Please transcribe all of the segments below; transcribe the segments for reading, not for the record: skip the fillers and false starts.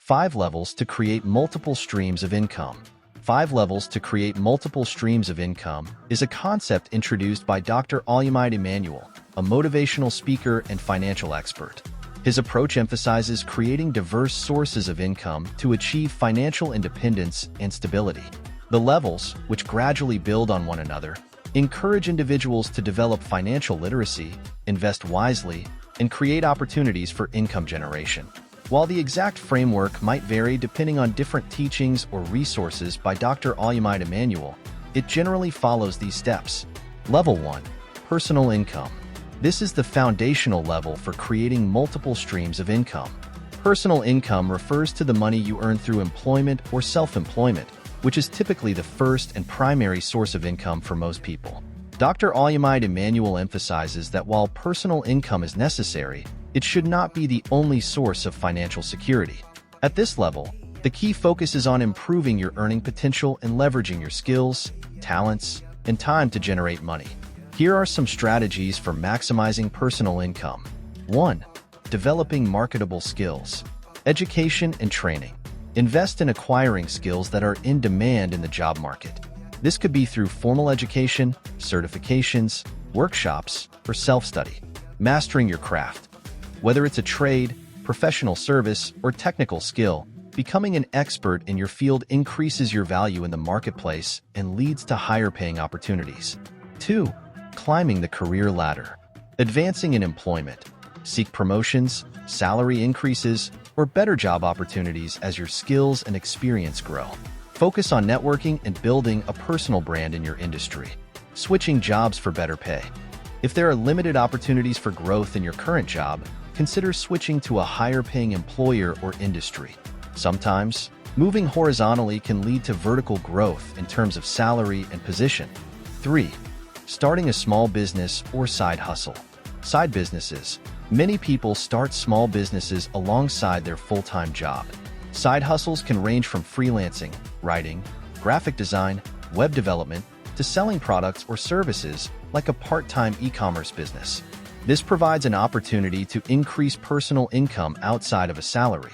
5 levels to create multiple streams of income. 5 levels to create multiple streams of income is a concept introduced by Dr. Olumide Emmanuel, a motivational speaker and financial expert. His approach emphasizes creating diverse sources of income to achieve financial independence and stability. The levels, which gradually build on one another, encourage individuals to develop financial literacy, invest wisely, and create opportunities for income generation. While the exact framework might vary depending on different teachings or resources by Dr. Olumide Emmanuel, it generally follows these steps. Level 1. Personal income. This is the foundational level for creating multiple streams of income. Personal income refers to the money you earn through employment or self-employment, which is typically the first and primary source of income for most people. Dr. Olumide Emmanuel emphasizes that while personal income is necessary, it should not be the only source of financial security. At this level, the key focus is on improving your earning potential and leveraging your skills, talents, and time to generate money. Here are some strategies for maximizing personal income. 1. Developing marketable skills. Education and training. Invest in acquiring skills that are in demand in the job market. This could be through formal education, certifications, workshops, or self-study. Mastering your craft. Whether it's a trade, professional service, or technical skill, becoming an expert in your field increases your value in the marketplace and leads to higher-paying opportunities. 2. Climbing the career ladder. Advancing in employment. Seek promotions, salary increases, or better job opportunities as your skills and experience grow. Focus on networking and building a personal brand in your industry. Switching jobs for better pay. If there are limited opportunities for growth in your current job, consider switching to a higher-paying employer or industry. Sometimes, moving horizontally can lead to vertical growth in terms of salary and position. 3. Starting a small business or side hustle. Side businesses. Many people start small businesses alongside their full-time job. Side hustles can range from freelancing, writing, graphic design, web development, to selling products or services like a part-time e-commerce business. This provides an opportunity to increase personal income outside of a salary.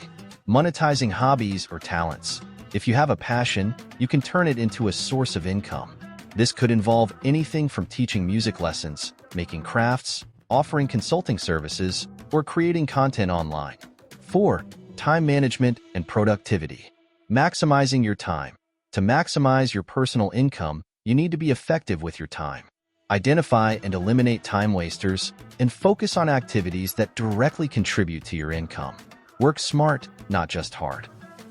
Monetizing hobbies or talents. If you have a passion, you can turn it into a source of income. This could involve anything from teaching music lessons, making crafts, offering consulting services, or creating content online. 4. Time management and productivity. Maximizing your time. To maximize your personal income, you need to be effective with your time. Identify and eliminate time wasters, and focus on activities that directly contribute to your income. Work smart, not just hard.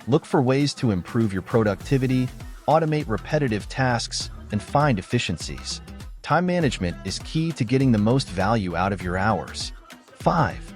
Look for ways to improve your productivity, automate repetitive tasks, and find efficiencies. Time management is key to getting the most value out of your hours. 5.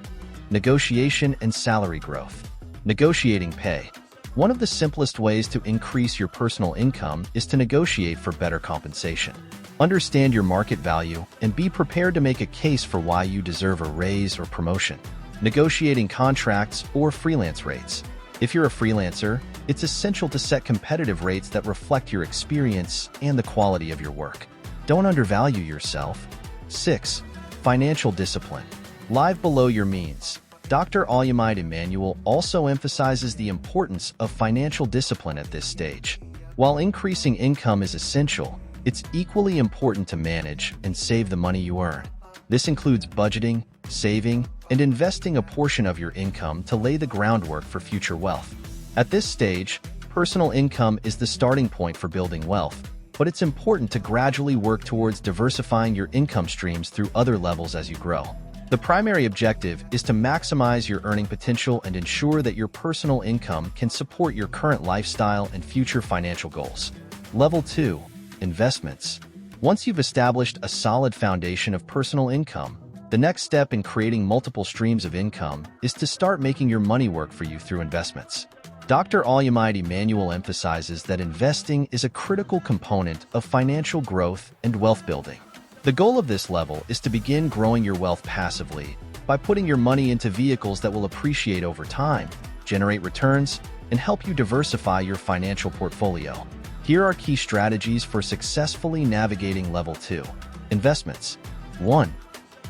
Negotiation and salary growth. Negotiating pay. One of the simplest ways to increase your personal income is to negotiate for better compensation. Understand your market value and be prepared to make a case for why you deserve a raise or promotion. Negotiating contracts or freelance rates. If you're a freelancer, it's essential to set competitive rates that reflect your experience and the quality of your work. Don't undervalue yourself. 6. Financial discipline. Live below your means. Dr. Olumide Emmanuel also emphasizes the importance of financial discipline at this stage. While increasing income is essential, it's equally important to manage and save the money you earn. This includes budgeting, saving, and investing a portion of your income to lay the groundwork for future wealth. At this stage, personal income is the starting point for building wealth, but it's important to gradually work towards diversifying your income streams through other levels as you grow. The primary objective is to maximize your earning potential and ensure that your personal income can support your current lifestyle and future financial goals. Level 2. Investments. Once you've established a solid foundation of personal income, the next step in creating multiple streams of income is to start making your money work for you through investments. Dr. Olumide Emmanuel emphasizes that investing is a critical component of financial growth and wealth building. The goal of this level is to begin growing your wealth passively by putting your money into vehicles that will appreciate over time, generate returns, and help you diversify your financial portfolio. Here are key strategies for successfully navigating Level 2. Investments. 1.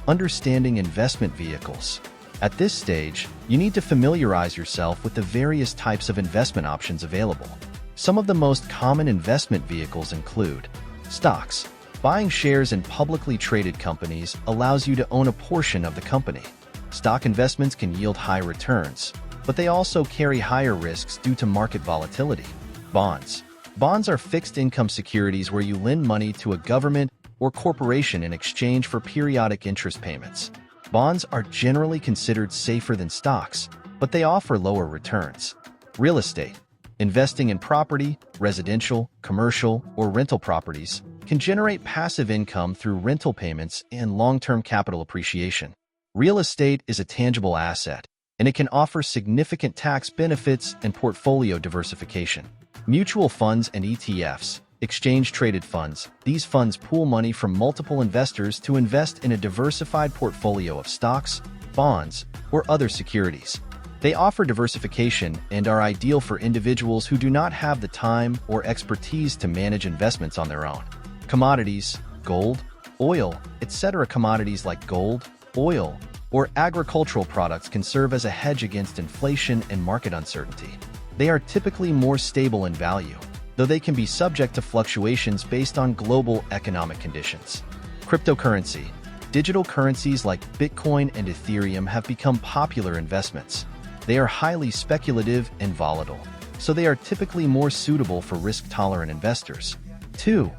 Understanding investment vehicles. At this stage, you need to familiarize yourself with the various types of investment options available. Some of the most common investment vehicles include stocks. Buying shares in publicly traded companies allows you to own a portion of the company. Stock investments can yield high returns, but they also carry higher risks due to market volatility. Bonds. Bonds are fixed-income securities where you lend money to a government or corporation in exchange for periodic interest payments. Bonds are generally considered safer than stocks, but they offer lower returns. Real estate. Investing in property, residential, commercial, or rental properties can generate passive income through rental payments and long-term capital appreciation. Real estate is a tangible asset, and it can offer significant tax benefits and portfolio diversification. Mutual funds and ETFs, exchange-traded funds. These funds pool money from multiple investors to invest in a diversified portfolio of stocks, bonds, or other securities. They offer diversification and are ideal for individuals who do not have the time or expertise to manage investments on their own. Commodities, gold, oil, etc. Commodities like gold, oil, or agricultural products can serve as a hedge against inflation and market uncertainty. They are typically more stable in value, though they can be subject to fluctuations based on global economic conditions. Cryptocurrency. Digital currencies like Bitcoin and Ethereum have become popular investments. They are highly speculative and volatile, so they are typically more suitable for risk-tolerant investors. 2.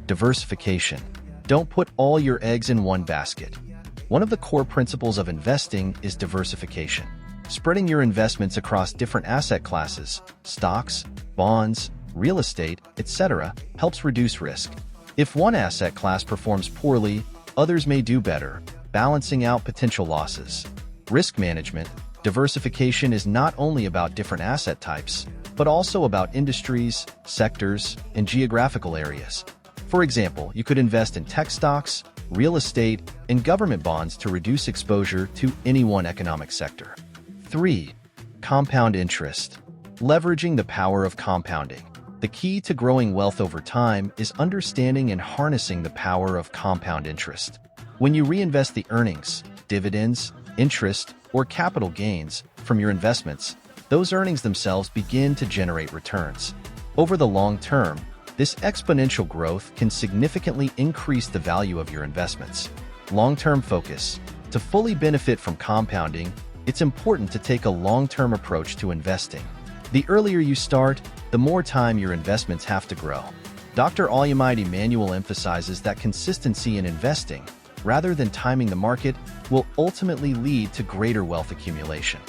Diversification. Don't put all your eggs in one basket. One of the core principles of investing is diversification. Spreading your investments across different asset classes, stocks, bonds, real estate, etc., helps reduce risk. If one asset class performs poorly, others may do better, balancing out potential losses. Risk management. Diversification is not only about different asset types, but also about industries, sectors, and geographical areas. For example, you could invest in tech stocks, real estate, and government bonds to reduce exposure to any one economic sector. 3. Compound interest. Leveraging the power of compounding. The key to growing wealth over time is understanding and harnessing the power of compound interest. When you reinvest the earnings, dividends, interest, or capital gains from your investments, those earnings themselves begin to generate returns. Over the long term, this exponential growth can significantly increase the value of your investments. Long-term focus. To fully benefit from compounding, it's important to take a long-term approach to investing. The earlier you start, the more time your investments have to grow. Dr. Olumide Emmanuel emphasizes that consistency in investing, rather than timing the market, will ultimately lead to greater wealth accumulation.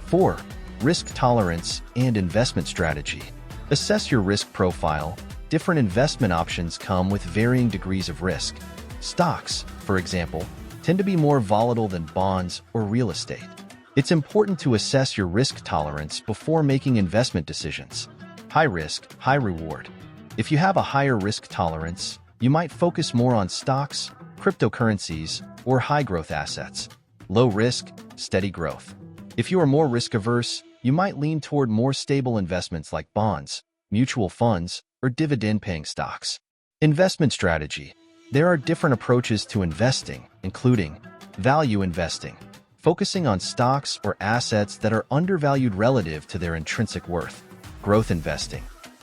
4. Risk tolerance and investment strategy. Assess your risk profile. Different investment options come with varying degrees of risk. Stocks, for example, tend to be more volatile than bonds or real estate. It's important to assess your risk tolerance before making investment decisions. High risk, high reward. If you have a higher risk tolerance, you might focus more on stocks, cryptocurrencies, or high-growth assets. Low risk, steady growth. If you are more risk-averse, you might lean toward more stable investments like bonds, mutual funds, or dividend-paying stocks. Investment strategy. There are different approaches to investing, including value investing, focusing on stocks or assets that are undervalued relative to their intrinsic worth. Growth investing.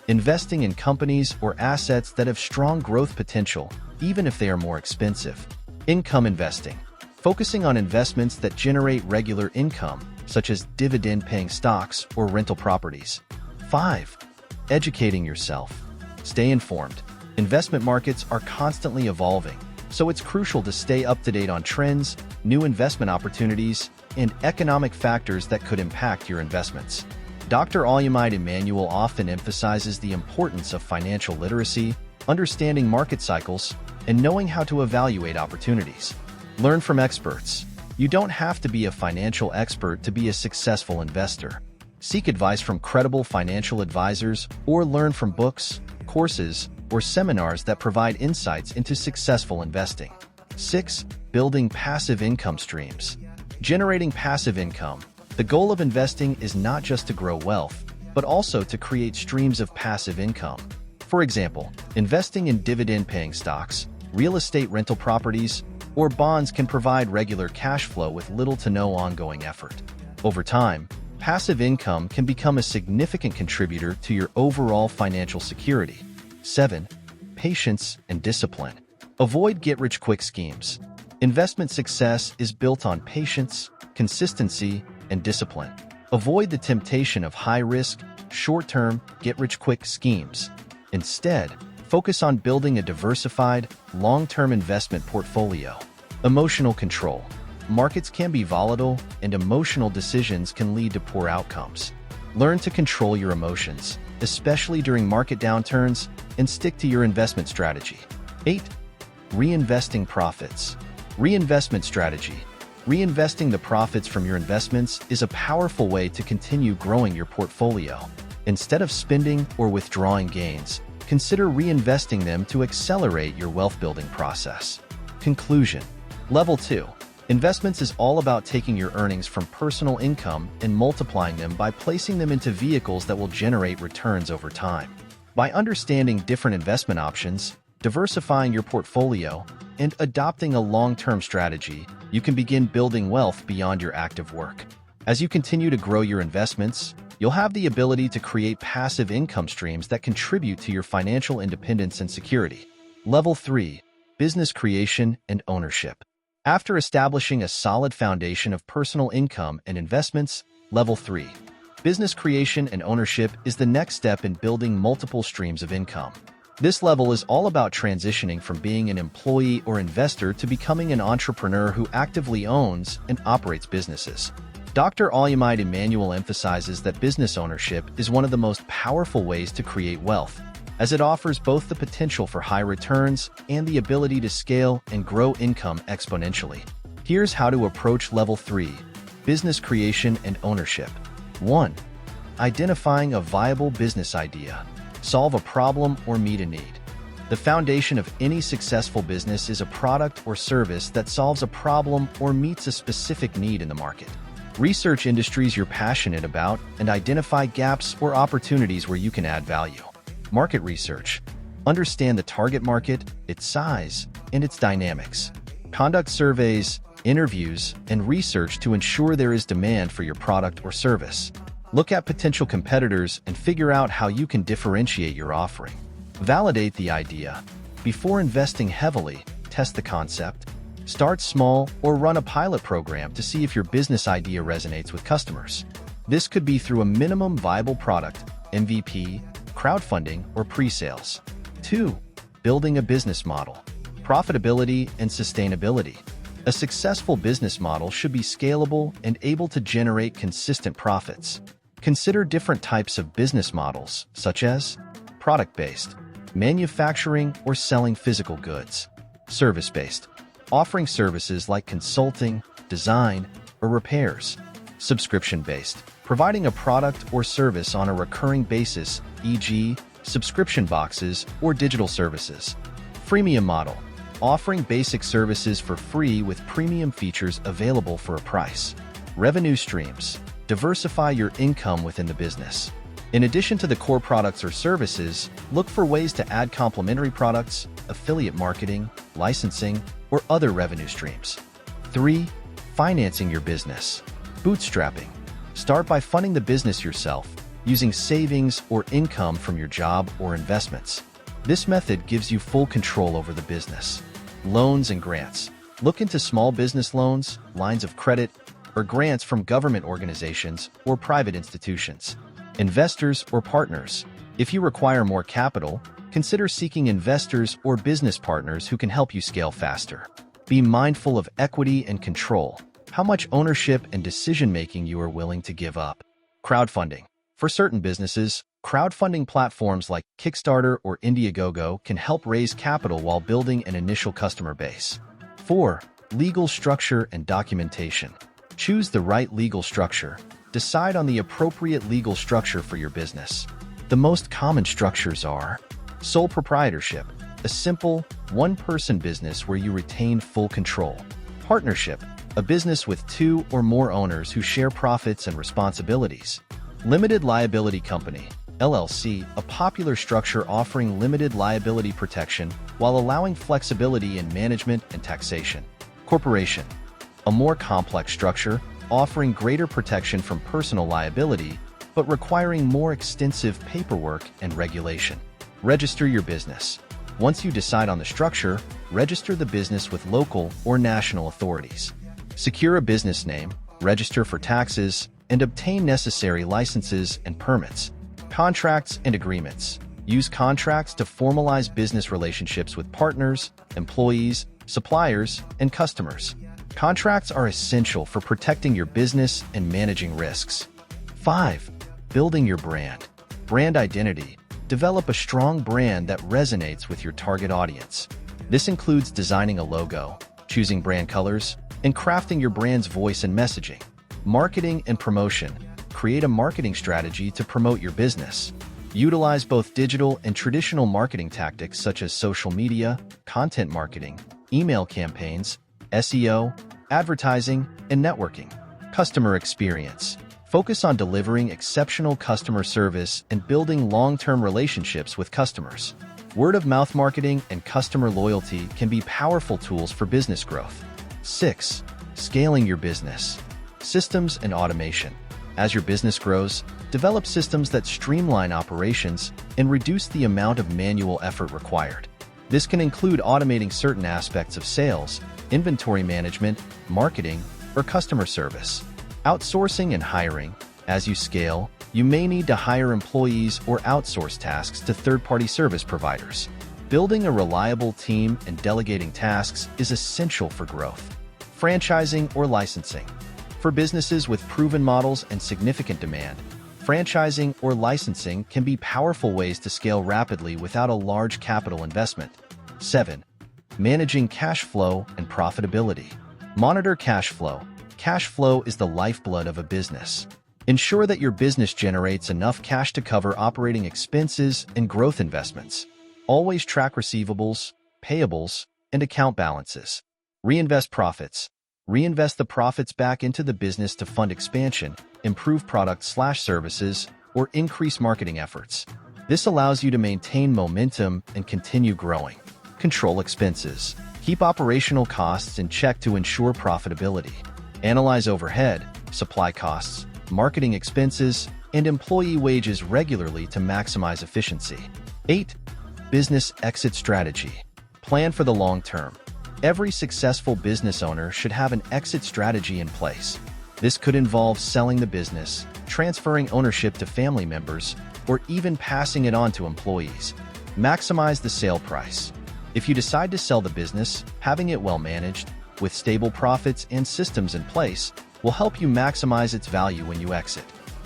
Investing in companies or assets that have strong growth potential, even if they are more expensive. Income investing. Focusing on investments that generate regular income, such as dividend-paying stocks or rental properties. 5. Educating yourself. Stay informed. Investment markets are constantly evolving, so it's crucial to stay up to date on trends, new investment opportunities, and economic factors that could impact your investments. Dr. Olumide Emmanuel often emphasizes the importance of financial literacy, understanding market cycles, and knowing how to evaluate opportunities. Learn from experts. You don't have to be a financial expert to be a successful investor. Seek advice from credible financial advisors or learn from books, courses, or seminars that provide insights into successful investing. 6. Building passive income streams. Generating passive income. The goal of investing is not just to grow wealth, but also to create streams of passive income. For example, investing in dividend-paying stocks, real estate rental properties, or bonds can provide regular cash flow with little to no ongoing effort. Over time, passive income can become a significant contributor to your overall financial security. 7. Patience and discipline. Avoid get-rich-quick schemes. Investment success is built on patience, consistency, and discipline. Avoid the temptation of high-risk, short-term, get-rich-quick schemes. Instead, focus on building a diversified, long-term investment portfolio. Emotional control. Markets can be volatile, and emotional decisions can lead to poor outcomes. Learn to control your emotions, especially during market downturns, and stick to your investment strategy. 8. Reinvesting profits. Reinvestment strategy. Reinvesting the profits from your investments is a powerful way to continue growing your portfolio. Instead of spending or withdrawing gains, consider reinvesting them to accelerate your wealth-building process. Conclusion. Level 2. Investments is all about taking your earnings from personal income and multiplying them by placing them into vehicles that will generate returns over time. By understanding different investment options, diversifying your portfolio, and adopting a long-term strategy, you can begin building wealth beyond your active work. As you continue to grow your investments, you'll have the ability to create passive income streams that contribute to your financial independence and security. Level 3. Business creation and ownership. After establishing a solid foundation of personal income and investments, Level 3. Business creation and ownership is the next step in building multiple streams of income. This level is all about transitioning from being an employee or investor to becoming an entrepreneur who actively owns and operates businesses. Dr. Olumide Emmanuel emphasizes that business ownership is one of the most powerful ways to create wealth, as it offers both the potential for high returns and the ability to scale and grow income exponentially. Here's how to approach Level 3, Business Creation and Ownership. 1. Identifying a viable business idea. Solve a problem or meet a need. The foundation of any successful business is a product or service that solves a problem or meets a specific need in the market. Research industries you're passionate about and identify gaps or opportunities where you can add value. Market research. Understand the target market, its size, and its dynamics. Conduct surveys, interviews, and research to ensure there is demand for your product or service. Look at potential competitors and figure out how you can differentiate your offering. Validate the idea. Before investing heavily, test the concept. Start small or run a pilot program to see if your business idea resonates with customers. This could be through a minimum viable product, MVP, crowdfunding, or pre-sales. 2. Building a business model. Profitability and sustainability. A successful business model should be scalable and able to generate consistent profits. Consider different types of business models, such as product-based, manufacturing or selling physical goods; service-based, offering services like consulting, design, or repairs; subscription-based, providing a product or service on a recurring basis, e.g., subscription boxes or digital services; freemium model, offering basic services for free with premium features available for a price. Revenue streams. Diversify your income within the business. In addition to the core products or services, look for ways to add complementary products, affiliate marketing, licensing, or other revenue streams. 3. Financing your business. Bootstrapping. Start by funding the business yourself, using savings or income from your job or investments. This method gives you full control over the business. Loans and grants. Look into small business loans, lines of credit, or grants from government organizations or private institutions. Investors or partners. If you require more capital, consider seeking investors or business partners who can help you scale faster. Be mindful of equity and control, how much ownership and decision-making you are willing to give up. Crowdfunding. For certain businesses, crowdfunding platforms like Kickstarter or Indiegogo can help raise capital while building an initial customer base. 4. Legal structure and documentation. Choose the right legal structure. Decide on the appropriate legal structure for your business. The most common structures are sole proprietorship, a simple, one-person business where you retain full control; partnership, a business with 2 or more owners who share profits and responsibilities; limited liability company, LLC, a popular structure offering limited liability protection while allowing flexibility in management and taxation; Corporation. A more complex structure, offering greater protection from personal liability, but requiring more extensive paperwork and regulation. Register your business. Once you decide on the structure, register the business with local or national authorities. Secure a business name, register for taxes, and obtain necessary licenses and permits. Contracts and agreements. Use contracts to formalize business relationships with partners, employees, suppliers, and customers. Contracts are essential for protecting your business and managing risks. 5. Building your brand. Brand identity. Develop a strong brand that resonates with your target audience. This includes designing a logo, choosing brand colors, and crafting your brand's voice and messaging. Marketing and promotion. Create a marketing strategy to promote your business. Utilize both digital and traditional marketing tactics such as social media, content marketing, email campaigns, SEO, advertising, and networking. Customer experience. Focus on delivering exceptional customer service and building long-term relationships with customers. Word-of-mouth marketing and customer loyalty can be powerful tools for business growth. 6. Scaling your business. Systems and automation. As your business grows, develop systems that streamline operations and reduce the amount of manual effort required. This can include automating certain aspects of sales, inventory management, marketing, or customer service. Outsourcing and hiring. As you scale, you may need to hire employees or outsource tasks to third-party service providers. Building a reliable team and delegating tasks is essential for growth. Franchising or licensing. For businesses with proven models and significant demand, franchising or licensing can be powerful ways to scale rapidly without a large capital investment. 7. Managing cash flow and profitability. Monitor cash flow. Cash flow is the lifeblood of a business. Ensure that your business generates enough cash to cover operating expenses and growth investments. Always track receivables, payables, and account balances. Reinvest profits. Reinvest the profits back into the business to fund expansion, improve products/services, or increase marketing efforts. This allows you to maintain momentum and continue growing. Control expenses. Keep operational costs in check to ensure profitability. Analyze overhead, supply costs, marketing expenses, and employee wages regularly to maximize efficiency. 8. Business exit strategy. Plan for the long term. Every successful business owner should have an exit strategy in place. This could involve selling the business, transferring ownership to family members, or even passing it on to employees. Maximize the sale price. If you decide to sell the business, having it well managed, with stable profits and systems in place, will help you maximize its value when you exit.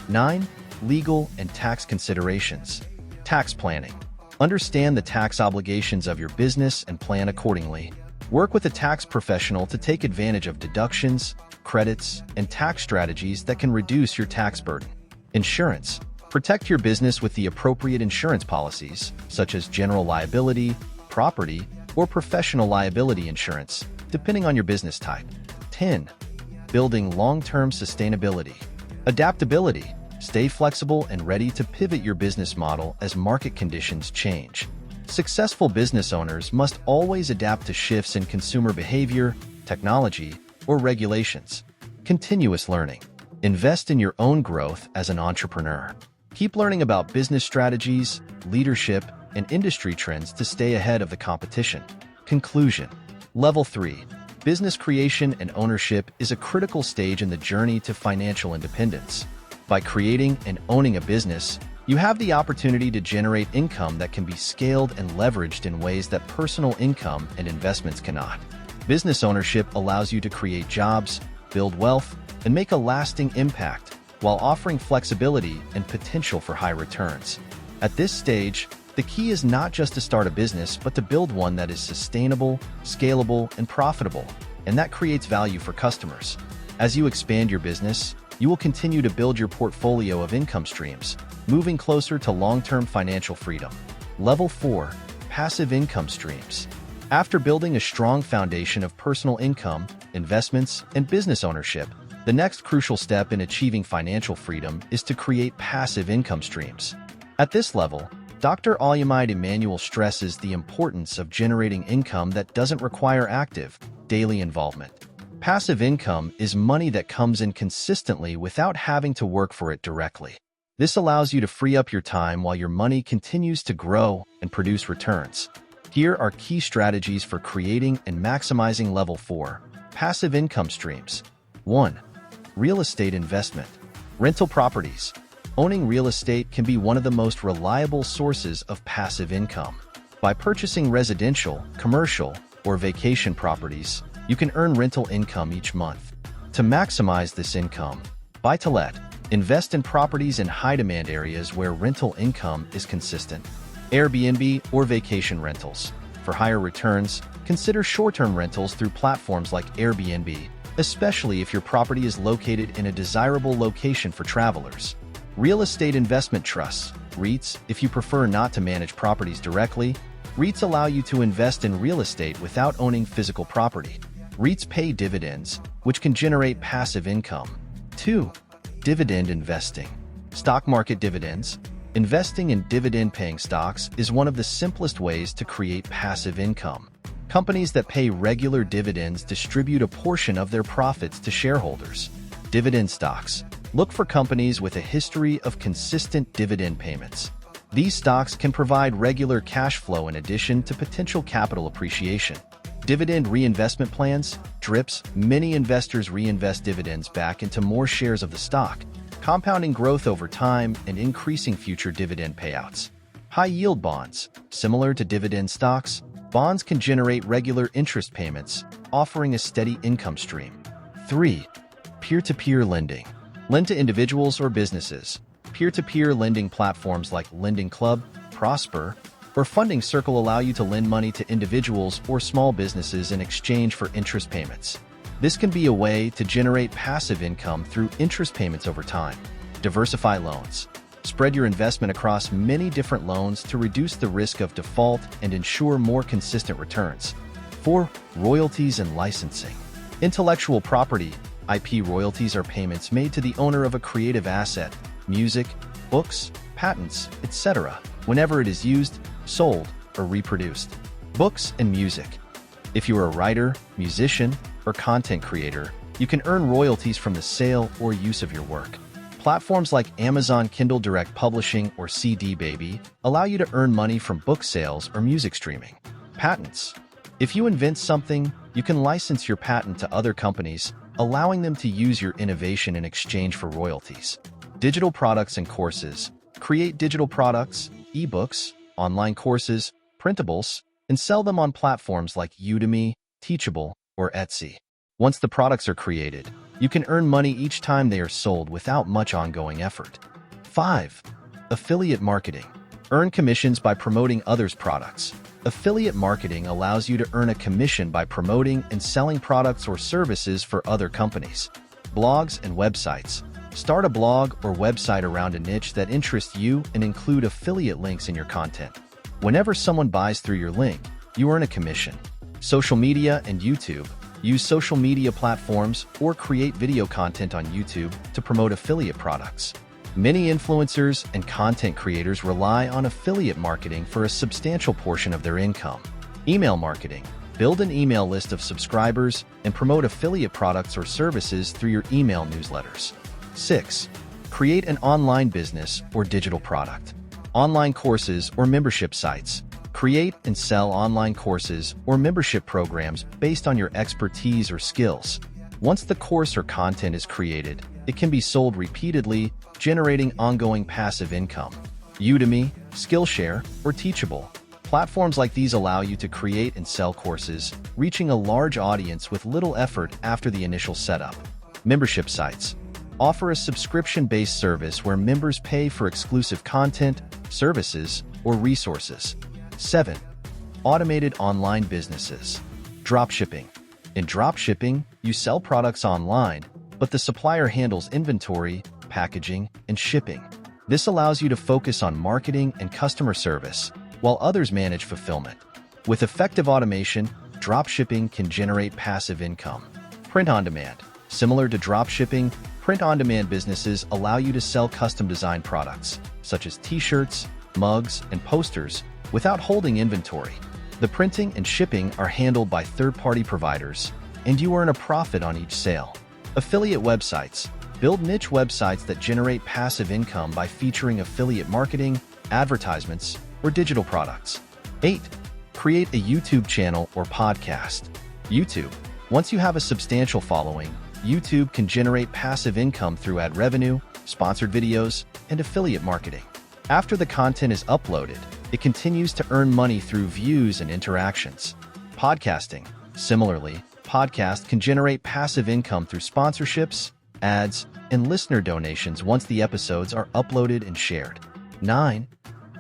9. Legal and tax considerations. Tax planning. Understand the tax obligations of your business and plan accordingly. Work with a tax professional to take advantage of deductions, credits, and tax strategies that can reduce your tax burden. Insurance. Protect your business with the appropriate insurance policies, such as general liability, property, or professional liability insurance, depending on your business type. 10. Building long-term sustainability. Adaptability. Stay flexible and ready to pivot your business model as market conditions change. Successful business owners must always adapt to shifts in consumer behavior, technology, or regulations. Continuous learning. Invest in your own growth as an entrepreneur. Keep learning about business strategies, leadership, and industry trends to stay ahead of the competition. Conclusion. Level 3. Business creation and ownership is a critical stage in the journey to financial independence. By creating and owning a business, you have the opportunity to generate income that can be scaled and leveraged in ways that personal income and investments cannot. Business ownership allows you to create jobs, build wealth, and make a lasting impact, while offering flexibility and potential for high returns. At this stage, the key is not just to start a business, but to build one that is sustainable, scalable, and profitable, and that creates value for customers. As you expand your business, you will continue to build your portfolio of income streams, moving closer to long-term financial freedom. Level 4. Passive income streams. After building a strong foundation of personal income, investments, and business ownership, the next crucial step in achieving financial freedom is to create passive income streams. At this level, Dr. Olumide Emmanuel stresses the importance of generating income that doesn't require active, daily involvement. Passive income is money that comes in consistently without having to work for it directly. This allows you to free up your time while your money continues to grow and produce returns. Here are key strategies for creating and maximizing Level 4 passive income streams. 1. Real estate investment. Rental properties. Owning real estate can be one of the most reliable sources of passive income. By purchasing residential, commercial, or vacation properties, you can earn rental income each month. To maximize this income, buy to let. Invest in properties in high-demand areas where rental income is consistent. Airbnb or vacation rentals. For higher returns, consider short-term rentals through platforms like Airbnb, especially if your property is located in a desirable location for travelers. Real estate investment trusts, REITs. If you prefer not to manage properties directly, REITs allow you to invest in real estate without owning physical property. REITs pay dividends, which can generate passive income. 2. Dividend investing. Stock market dividends. Investing in dividend-paying stocks is one of the simplest ways to create passive income. Companies that pay regular dividends distribute a portion of their profits to shareholders. Dividend stocks. Look for companies with a history of consistent dividend payments. These stocks can provide regular cash flow in addition to potential capital appreciation. Dividend reinvestment plans, DRIPs. Many investors reinvest dividends back into more shares of the stock, compounding growth over time and increasing future dividend payouts. High-yield bonds. Similar to dividend stocks, bonds can generate regular interest payments, offering a steady income stream. 3. Peer-to-peer lending. Lend to individuals or businesses. Peer-to-peer lending platforms like Lending Club, Prosper, or Funding Circle allow you to lend money to individuals or small businesses in exchange for interest payments. This can be a way to generate passive income through interest payments over time. Diversify loans. Spread your investment across many different loans to reduce the risk of default and ensure more consistent returns. 4. Royalties and licensing. Intellectual property, IP royalties are payments made to the owner of a creative asset, music, books, patents, etc., whenever it is used, sold, or reproduced. Books and music. If you are a writer, musician, or content creator, you can earn royalties from the sale or use of your work. Platforms like Amazon Kindle Direct Publishing or CD Baby allow you to earn money from book sales or music streaming. Patents. If you invent something, you can license your patent to other companies, allowing them to use your innovation in exchange for royalties. Digital products and courses. Create digital products, ebooks, online courses, printables, and sell them on platforms like Udemy, Teachable, or Etsy. Once the products are created, you can earn money each time they are sold without much ongoing effort. 5. Affiliate marketing. Earn commissions by promoting others' products. Affiliate marketing allows you to earn a commission by promoting and selling products or services for other companies. Blogs and websites. Start a blog or website around a niche that interests you and include affiliate links in your content. Whenever someone buys through your link, you earn a commission. Social media and YouTube. Use social media platforms or create video content on YouTube to promote affiliate products. Many influencers and content creators rely on affiliate marketing for a substantial portion of their income. Email marketing. Build an email list of subscribers and promote affiliate products or services through your email newsletters. 6. Create an online business or digital product. Online courses or membership sites. Create and sell online courses or membership programs based on your expertise or skills. Once the course or content is created, it can be sold repeatedly, generating ongoing passive income. Udemy, Skillshare, or Teachable. Platforms like these allow you to create and sell courses, reaching a large audience with little effort after the initial setup. Membership sites. Offer a subscription-based service where members pay for exclusive content, services, or resources. 7. Automated online businesses. Dropshipping. In dropshipping, you sell products online, but the supplier handles inventory, packaging, and shipping. This allows you to focus on marketing and customer service, while others manage fulfillment. With effective automation, dropshipping can generate passive income. Print on demand. Similar to dropshipping, print-on-demand businesses allow you to sell custom-designed products, such as t-shirts, mugs, and posters, without holding inventory. The printing and shipping are handled by third-party providers, and you earn a profit on each sale. Affiliate websites. Build niche websites that generate passive income by featuring affiliate marketing, advertisements, or digital products. 8. Create a YouTube channel or podcast. YouTube. Once you have a substantial following, YouTube can generate passive income through ad revenue, sponsored videos, and affiliate marketing. After the content is uploaded, it continues to earn money through views and interactions. Podcasting. Similarly, podcasts can generate passive income through sponsorships, ads, and listener donations once the episodes are uploaded and shared. 9.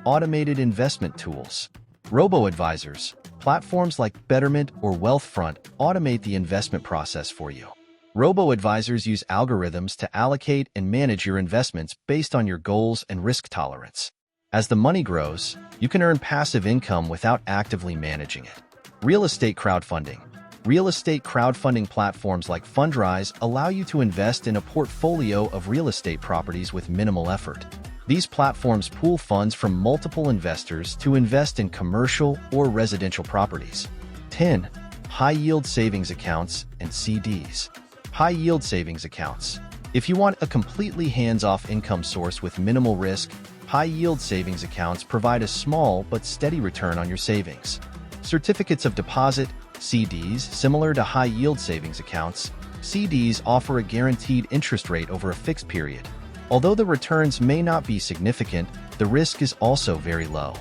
Automated investment tools. Robo-advisors. Platforms like Betterment or Wealthfront automate the investment process for you. Robo-advisors use algorithms to allocate and manage your investments based on your goals and risk tolerance. As the money grows, you can earn passive income without actively managing it. Real estate crowdfunding. Real estate crowdfunding platforms like Fundrise allow you to invest in a portfolio of real estate properties with minimal effort. These platforms pool funds from multiple investors to invest in commercial or residential properties. 10. High-yield savings accounts and CDs. High-yield savings accounts. If you want a completely hands-off income source with minimal risk, high-yield savings accounts provide a small but steady return on your savings. Certificates of deposit, CDs, similar to high-yield savings accounts, CDs offer a guaranteed interest rate over a fixed period. Although the returns may not be significant, the risk is also very low.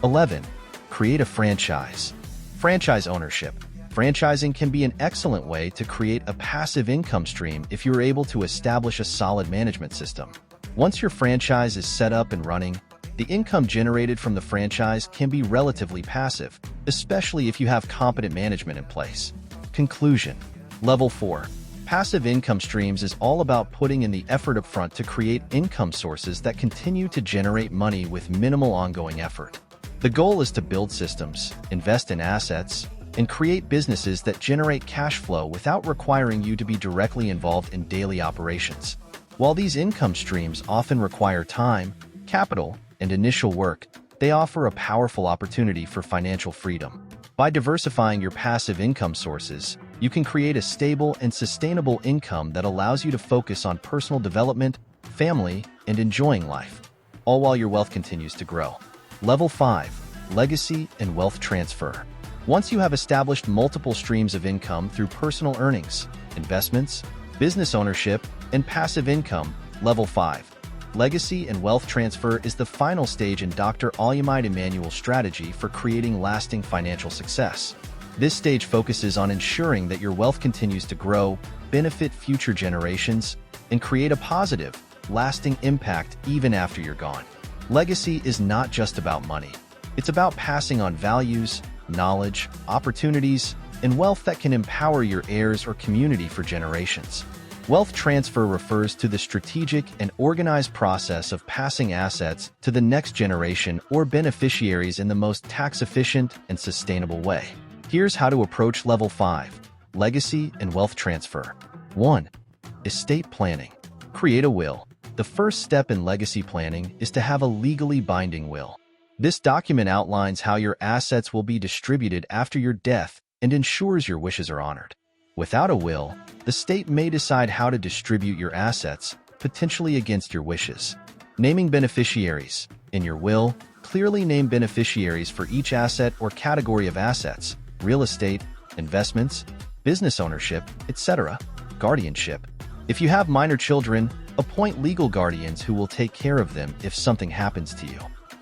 11. Create a franchise. Franchise ownership. Franchising can be an excellent way to create a passive income stream if you are able to establish a solid management system. Once your franchise is set up and running, the income generated from the franchise can be relatively passive, especially if you have competent management in place. Conclusion. Level 4. Passive income streams is all about putting in the effort upfront to create income sources that continue to generate money with minimal ongoing effort. The goal is to build systems, invest in assets, and create businesses that generate cash flow without requiring you to be directly involved in daily operations. While these income streams often require time, capital, and initial work, they offer a powerful opportunity for financial freedom. By diversifying your passive income sources, you can create a stable and sustainable income that allows you to focus on personal development, family, and enjoying life, all while your wealth continues to grow. Level 5. Legacy and wealth transfer. Once you have established multiple streams of income through personal earnings, investments, business ownership, and passive income, Level 5. Legacy and wealth transfer is the final stage in Dr. Olumide Emmanuel's strategy for creating lasting financial success. This stage focuses on ensuring that your wealth continues to grow, benefit future generations, and create a positive, lasting impact even after you're gone. Legacy is not just about money. It's about passing on values, knowledge, opportunities, and wealth that can empower your heirs or community for generations. Wealth transfer refers to the strategic and organized process of passing assets to the next generation or beneficiaries in the most tax-efficient and sustainable way. Here's how to approach Level 5. Legacy and wealth transfer. 1. Estate planning. Create a will. The first step in legacy planning is to have a legally binding will. This document outlines how your assets will be distributed after your death and ensures your wishes are honored. Without a will, the state may decide how to distribute your assets, potentially against your wishes. Naming beneficiaries. In your will, clearly name beneficiaries for each asset or category of assets: real estate, investments, business ownership, etc. Guardianship. If you have minor children, appoint legal guardians who will take care of them if something happens to you.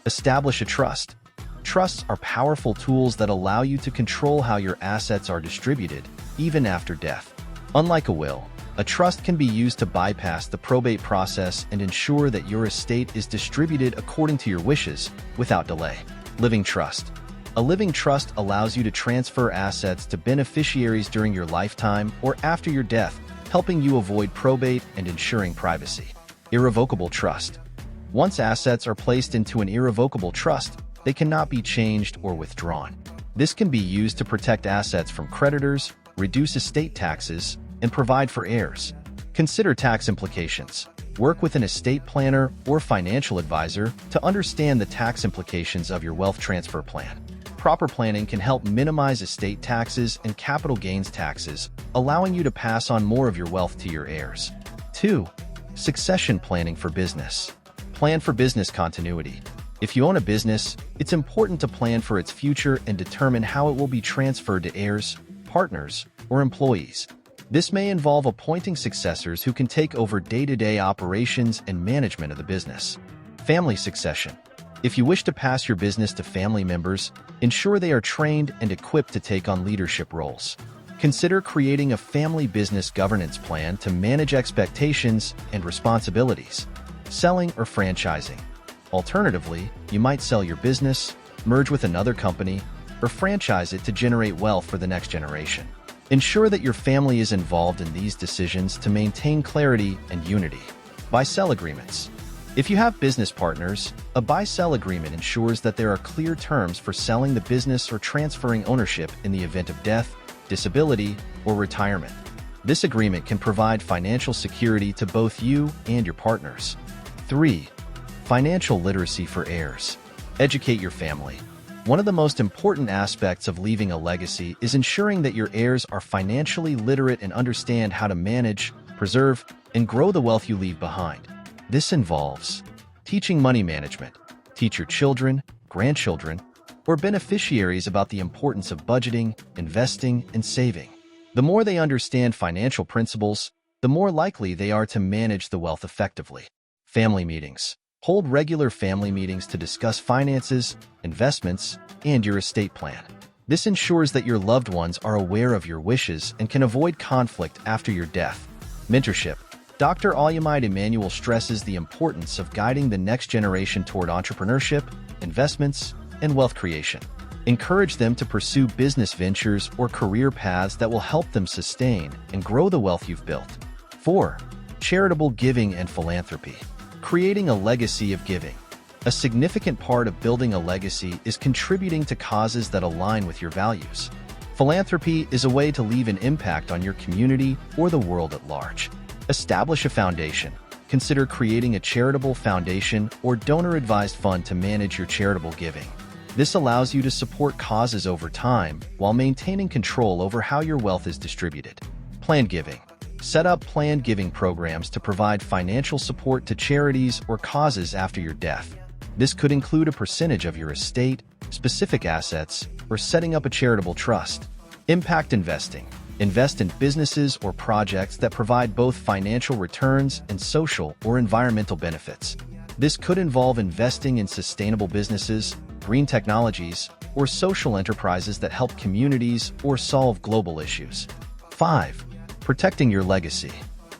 Establish a trust. Trusts are powerful tools that allow you to control how your assets are distributed, even after death. Unlike a will, a trust can be used to bypass the probate process and ensure that your estate is distributed according to your wishes, without delay. Living trust. A living trust allows you to transfer assets to beneficiaries during your lifetime or after your death, helping you avoid probate and ensuring privacy. Irrevocable trust. Once assets are placed into an irrevocable trust, they cannot be changed or withdrawn. This can be used to protect assets from creditors, reduce estate taxes, and provide for heirs. Consider tax implications. Work with an estate planner or financial advisor to understand the tax implications of your wealth transfer plan. Proper planning can help minimize estate taxes and capital gains taxes, allowing you to pass on more of your wealth to your heirs. 2. Succession planning for business. Plan for business continuity. If you own a business, it's important to plan for its future and determine how it will be transferred to heirs, partners, or employees. This may involve appointing successors who can take over day-to-day operations and management of the business. Family succession. If you wish to pass your business to family members, ensure they are trained and equipped to take on leadership roles. Consider creating a family business governance plan to manage expectations and responsibilities. Selling or franchising. Alternatively, you might sell your business, merge with another company, or franchise it to generate wealth for the next generation. Ensure that your family is involved in these decisions to maintain clarity and unity. Buy-sell agreements. If you have business partners, a buy-sell agreement ensures that there are clear terms for selling the business or transferring ownership in the event of death, disability, or retirement. This agreement can provide financial security to both you and your partners. 3. Financial literacy for heirs. Educate your family. One of the most important aspects of leaving a legacy is ensuring that your heirs are financially literate and understand how to manage, preserve, and grow the wealth you leave behind. This involves teaching money management. Teach your children, grandchildren, or beneficiaries about the importance of budgeting, investing, and saving. The more they understand financial principles, the more likely they are to manage the wealth effectively. Family meetings. Hold regular family meetings to discuss finances, investments, and your estate plan. This ensures that your loved ones are aware of your wishes and can avoid conflict after your death. Mentorship. Dr. Olumide Emmanuel stresses the importance of guiding the next generation toward entrepreneurship, investments, and wealth creation. Encourage them to pursue business ventures or career paths that will help them sustain and grow the wealth you've built. 4. Charitable giving and philanthropy. Creating a legacy of giving. A significant part of building a legacy is contributing to causes that align with your values. Philanthropy is a way to leave an impact on your community or the world at large. Establish a foundation. Consider creating a charitable foundation or donor-advised fund to manage your charitable giving. This allows you to support causes over time while maintaining control over how your wealth is distributed. Planned giving. Set up planned giving programs to provide financial support to charities or causes after your death. This could include a percentage of your estate, specific assets, or setting up a charitable trust. Impact investing. Invest in businesses or projects that provide both financial returns and social or environmental benefits. This could involve investing in sustainable businesses, green technologies, or social enterprises that help communities or solve global issues. 5. Protecting your legacy.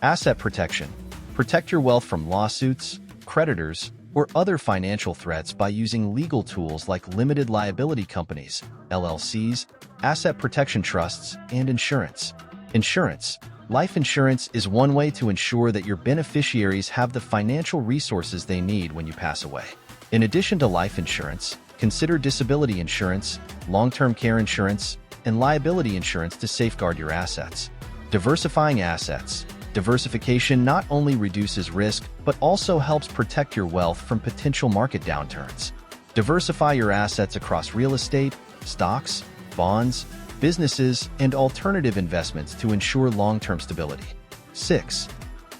Asset protection. Protect your wealth from lawsuits, creditors, or other financial threats by using legal tools like limited liability companies, LLCs, asset protection trusts, and insurance. Insurance. Life insurance is one way to ensure that your beneficiaries have the financial resources they need when you pass away. In addition to life insurance, consider disability insurance, long-term care insurance, and liability insurance to safeguard your assets. Diversifying assets. Diversification not only reduces risk, but also helps protect your wealth from potential market downturns. Diversify your assets across real estate, stocks, bonds, businesses, and alternative investments to ensure long-term stability. 6.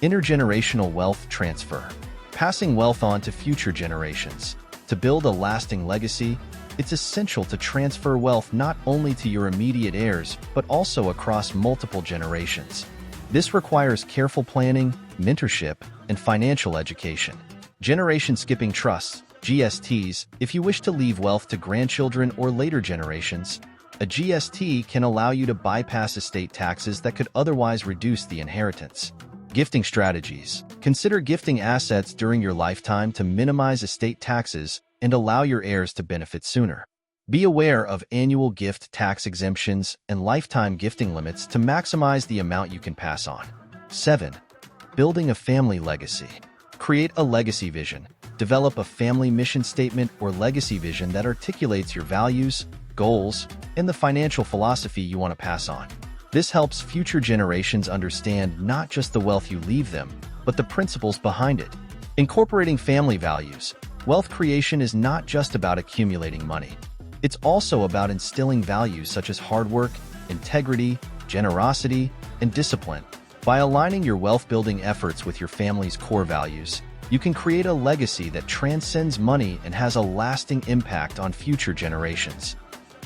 Intergenerational wealth transfer. Passing wealth on to future generations. To build a lasting legacy, it's essential to transfer wealth not only to your immediate heirs, but also across multiple generations. This requires careful planning, mentorship, and financial education. Generation skipping trusts, GSTs. If you wish to leave wealth to grandchildren or later generations, a GST can allow you to bypass estate taxes that could otherwise reduce the inheritance. Gifting strategies. Consider gifting assets during your lifetime to minimize estate taxes and allow your heirs to benefit sooner. Be aware of annual gift tax exemptions and lifetime gifting limits to maximize the amount you can pass on. 7. Building a family legacy. Create a legacy vision. Develop a family mission statement or legacy vision that articulates your values, goals, and the financial philosophy you want to pass on. This helps future generations understand not just the wealth you leave them, but the principles behind it. Incorporating family values. Wealth creation is not just about accumulating money. It's also about instilling values such as hard work, integrity, generosity, and discipline. By aligning your wealth-building efforts with your family's core values, you can create a legacy that transcends money and has a lasting impact on future generations.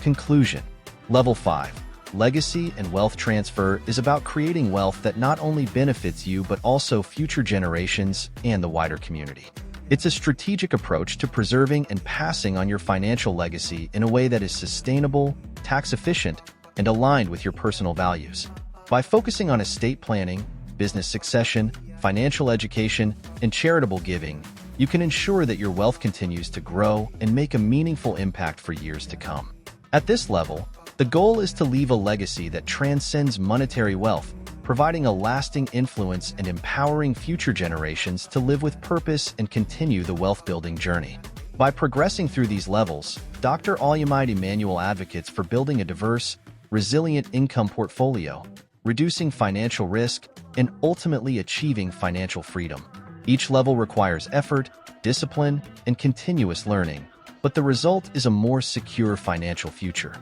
Conclusion. Level 5. Legacy and wealth transfer is about creating wealth that not only benefits you but also future generations and the wider community. It's a strategic approach to preserving and passing on your financial legacy in a way that is sustainable, tax-efficient, and aligned with your personal values. By focusing on estate planning, business succession, financial education, and charitable giving, you can ensure that your wealth continues to grow and make a meaningful impact for years to come. At this level, the goal is to leave a legacy that transcends monetary wealth, providing a lasting influence and empowering future generations to live with purpose and continue the wealth-building journey. By progressing through these levels, Dr. Olumide Emmanuel advocates for building a diverse, resilient income portfolio, reducing financial risk, and ultimately achieving financial freedom. Each level requires effort, discipline, and continuous learning, but the result is a more secure financial future.